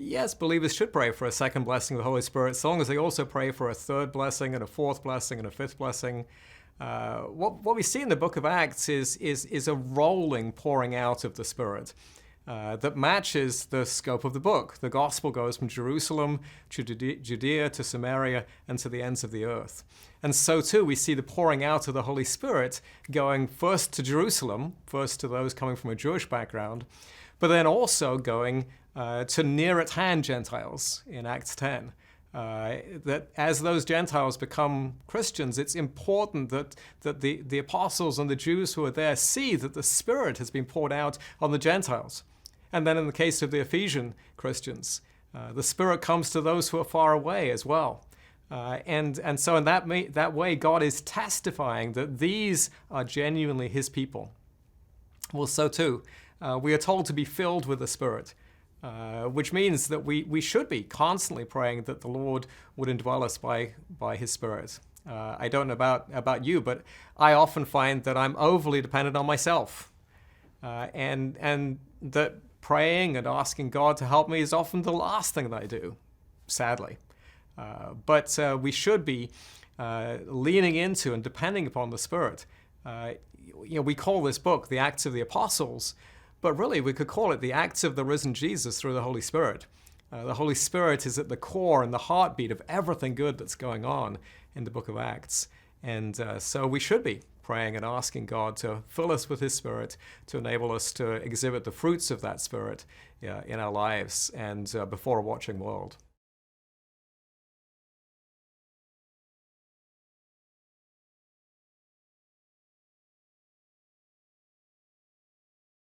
Yes, believers should pray for a second blessing of the Holy Spirit, so long as they also pray for a third blessing and a fourth blessing and a fifth blessing. What we see in the book of Acts is a rolling pouring out of the Spirit that matches the scope of the book. The gospel goes from Jerusalem to Judea to Samaria and to the ends of the earth. And so too we see the pouring out of the Holy Spirit going first to Jerusalem, first to those coming from a Jewish background, but then also going to near-at-hand Gentiles in Acts 10. That as those Gentiles become Christians, it's important that the apostles and the Jews who are there see that the Spirit has been poured out on the Gentiles. And then in the case of the Ephesian Christians, the Spirit comes to those who are far away as well. And so in that way, God is testifying that these are genuinely His people. Well, so too, we are told to be filled with the Spirit. Which means that we should be constantly praying that the Lord would indwell us by His Spirit. I don't know about you, but I often find that I'm overly dependent on myself. And that praying and asking God to help me is often the last thing that I do, sadly. But we should be leaning into and depending upon the Spirit. We call this book the Acts of the Apostles, but really, we could call it the Acts of the Risen Jesus through the Holy Spirit. The Holy Spirit is at the core and the heartbeat of everything good that's going on in the book of Acts. And so we should be praying and asking God to fill us with His Spirit, to enable us to exhibit the fruits of that Spirit in our lives and before a watching world.